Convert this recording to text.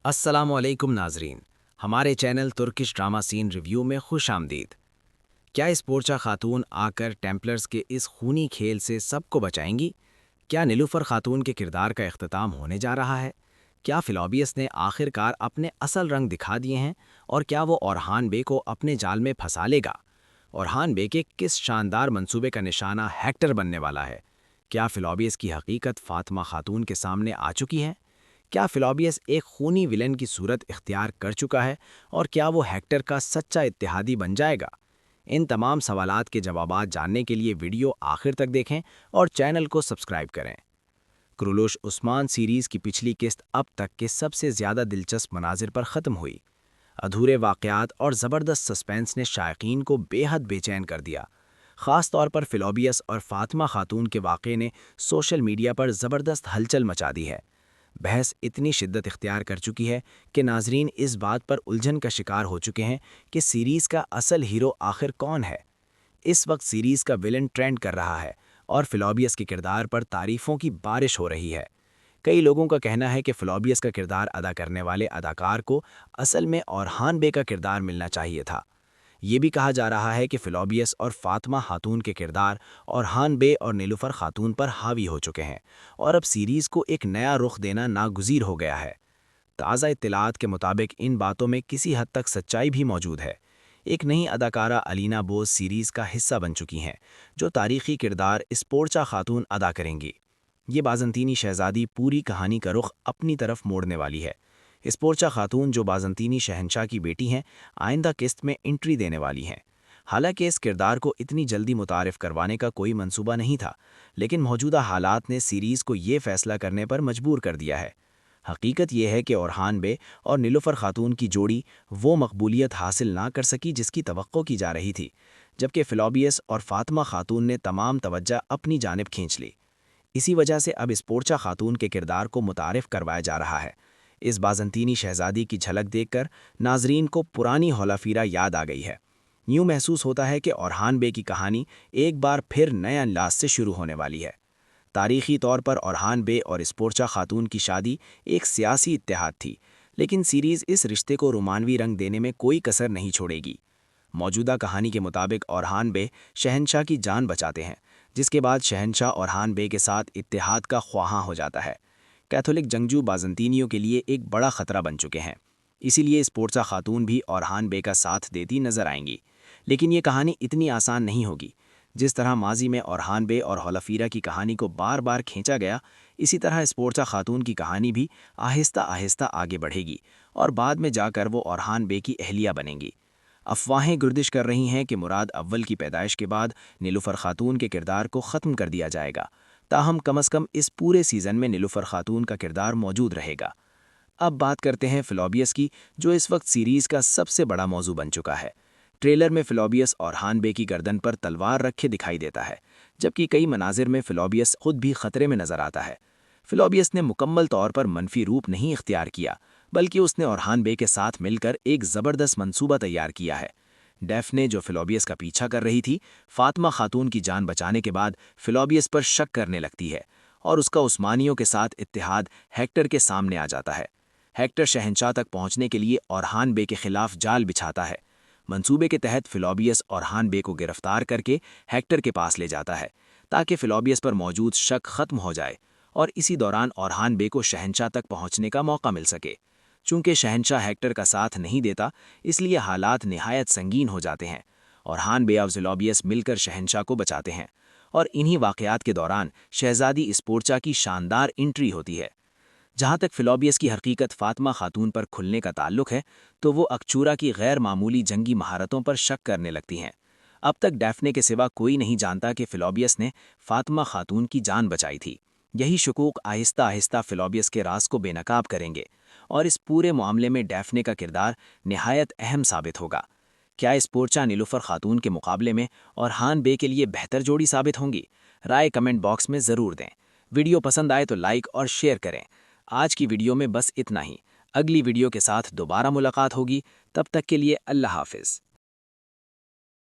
السلام علیکم ناظرین، ہمارے چینل ترکش ڈرامہ سین ریویو میں خوش آمدید۔ کیا اسپورچا خاتون آ کر ٹیمپلرز کے اس خونی کھیل سے سب کو بچائیں گی؟ کیا نیلوفر خاتون کے کردار کا اختتام ہونے جا رہا ہے؟ کیا فلوبیس نے آخر کار اپنے اصل رنگ دکھا دیے ہیں؟ اور کیا وہ اورحان بے کو اپنے جال میں پھنسا لے گا؟ اورحان بے کے کس شاندار منصوبے کا نشانہ ہیکٹر بننے والا ہے؟ کیا فلوبیس کی حقیقت فاطمہ خاتون کے سامنے آ چکی ہے؟ کیا فلوبیس ایک خونی ولن کی صورت اختیار کر چکا ہے اور کیا وہ ہیکٹر کا سچا اتحادی بن جائے گا؟ ان تمام سوالات کے جوابات جاننے کے لیے ویڈیو آخر تک دیکھیں اور چینل کو سبسکرائب کریں۔ کرولوش عثمان سیریز کی پچھلی قسط اب تک کے سب سے زیادہ دلچسپ مناظر پر ختم ہوئی۔ ادھورے واقعات اور زبردست سسپینس نے شائقین کو بے حد بے چین کر دیا۔ خاص طور پر فلوبیس اور فاطمہ خاتون کے واقعے نے سوشل میڈیا پر زبردست ہلچل مچا دی ہے۔ بحث اتنی شدت اختیار کر چکی ہے کہ ناظرین اس بات پر الجھن کا شکار ہو چکے ہیں کہ سیریز کا اصل ہیرو آخر کون ہے۔ اس وقت سیریز کا ولن ٹرینڈ کر رہا ہے اور فلوبیس کے کردار پر تعریفوں کی بارش ہو رہی ہے۔ کئی لوگوں کا کہنا ہے کہ فلوبیس کا کردار ادا کرنے والے اداکار کو اصل میں اورحان بے کا کردار ملنا چاہیے تھا۔ یہ بھی کہا جا رہا ہے کہ فلوبیس اور فاطمہ خاتون کے کردار اورحان بے اور نیلوفر خاتون پر حاوی ہو چکے ہیں اور اب سیریز کو ایک نیا رخ دینا ناگزیر ہو گیا ہے۔ تازہ اطلاعات کے مطابق ان باتوں میں کسی حد تک سچائی بھی موجود ہے۔ ایک نئی اداکارہ الینا بوز سیریز کا حصہ بن چکی ہیں، جو تاریخی کردار اسپورچا خاتون ادا کریں گی۔ یہ بازنطینی شہزادی پوری کہانی کا رخ اپنی طرف موڑنے والی ہے۔ اسپورچا خاتون، جو بازنطینی شہنشاہ کی بیٹی ہیں، آئندہ قسط میں انٹری دینے والی ہیں۔ حالانکہ اس کردار کو اتنی جلدی متعارف کروانے کا کوئی منصوبہ نہیں تھا، لیکن موجودہ حالات نے سیریز کو یہ فیصلہ کرنے پر مجبور کر دیا ہے۔ حقیقت یہ ہے کہ اورحان بے اور نیلوفر خاتون کی جوڑی وہ مقبولیت حاصل نہ کر سکی جس کی توقع کی جا رہی تھی، جبکہ فلوبیس اور فاطمہ خاتون نے تمام توجہ اپنی جانب کھینچ لی۔ اسی وجہ سے اب اسپورچا خاتون کے کردار کو متعارف کروایا جا رہا ہے۔ اس بازنطینی شہزادی کی جھلک دیکھ کر ناظرین کو پرانی ہولافیرا یاد آ گئی ہے۔ یوں محسوس ہوتا ہے کہ اورحان بے کی کہانی ایک بار پھر نئے انداز سے شروع ہونے والی ہے۔ تاریخی طور پر اورحان بے اور اسپورچا خاتون کی شادی ایک سیاسی اتحاد تھی، لیکن سیریز اس رشتے کو رومانوی رنگ دینے میں کوئی کسر نہیں چھوڑے گی۔ موجودہ کہانی کے مطابق اورحان بے شہنشاہ کی جان بچاتے ہیں، جس کے بعد شہنشاہ اورحان بے کے ساتھ اتحاد کا خواہاں ہو جاتا ہے۔ کیتھولک جنگجو بازنطینیوں کے لیے ایک بڑا خطرہ بن چکے ہیں، اسی لیے اسپورچا خاتون بھی اورحان بے کا ساتھ دیتی نظر آئیں گی۔ لیکن یہ کہانی اتنی آسان نہیں ہوگی۔ جس طرح ماضی میں اورحان بے اور ہولافیرا کی کہانی کو بار بار کھینچا گیا، اسی طرح اسپورچا خاتون کی کہانی بھی آہستہ آہستہ آگے بڑھے گی اور بعد میں جا کر وہ اورحان بے کی اہلیہ بنیں گی۔ افواہیں گردش کر رہی ہیں کہ مراد اول کی پیدائش کے بعد نیلوفر خاتون کے کردار کو ختم کر دیا جائے گا، تاہم کم از کم اس پورے سیزن میں نیلوفر خاتون کا کردار موجود رہے گا۔ اب بات کرتے ہیں فلوبیس کی، جو اس وقت سیریز کا سب سے بڑا موضوع بن چکا ہے۔ ٹریلر میں فلوبیس اورحان بے کی گردن پر تلوار رکھے دکھائی دیتا ہے، جبکہ کئی مناظر میں فلوبیس خود بھی خطرے میں نظر آتا ہے۔ فلوبیس نے مکمل طور پر منفی روپ نہیں اختیار کیا، بلکہ اس نے اورحان بے کے ساتھ مل کر ایک زبردست منصوبہ تیار کیا ہے۔ ڈیفنے، جو فلوبیس کا پیچھا کر رہی تھی، فاطمہ خاتون کی جان بچانے کے بعد فلوبیس پر شک کرنے لگتی ہے اور اس کا عثمانیوں کے ساتھ اتحاد ہیکٹر کے سامنے آ جاتا ہے۔ ہیکٹر شہنشاہ تک پہنچنے کے لیے اورحان بے کے خلاف جال بچھاتا ہے۔ منصوبے کے تحت فلوبیس اورحان بے کو گرفتار کر کے ہیکٹر کے پاس لے جاتا ہے، تاکہ فلوبیس پر موجود شک ختم ہو جائے اور اسی دوران اورحان بے کو شہنشاہ تک پہنچنے کا موقع مل سکے۔ چونکہ شہنشاہ ہیکٹر کا ساتھ نہیں دیتا، اس لیے حالات نہایت سنگین ہو جاتے ہیں۔ اورحان بے اور فلوبیس مل کر شہنشاہ کو بچاتے ہیں اور انہی واقعات کے دوران شہزادی اسپورچا کی شاندار انٹری ہوتی ہے۔ جہاں تک فلوبیس کی حقیقت فاطمہ خاتون پر کھلنے کا تعلق ہے، تو وہ اکچورا کی غیر معمولی جنگی مہارتوں پر شک کرنے لگتی ہیں۔ اب تک ڈیفنے کے سوا کوئی نہیں جانتا کہ فلوبیس نے فاطمہ خاتون کی جان بچائی تھی۔ یہی شکوک آہستہ آہستہ فلوبیس کے راز کو بے نقاب کریں گے اور اس پورے معاملے میں ڈیفنے کا کردار نہایت اہم ثابت ہوگا۔ کیا اسپورچا نیلوفر خاتون کے مقابلے میں اورحان بے کے لیے بہتر جوڑی ثابت ہوں گی؟ رائے کمنٹ باکس میں ضرور دیں۔ ویڈیو پسند آئے تو لائک اور شیئر کریں۔ آج کی ویڈیو میں بس اتنا ہی۔ اگلی ویڈیو کے ساتھ دوبارہ ملاقات ہوگی، تب تک کے لیے اللہ حافظ۔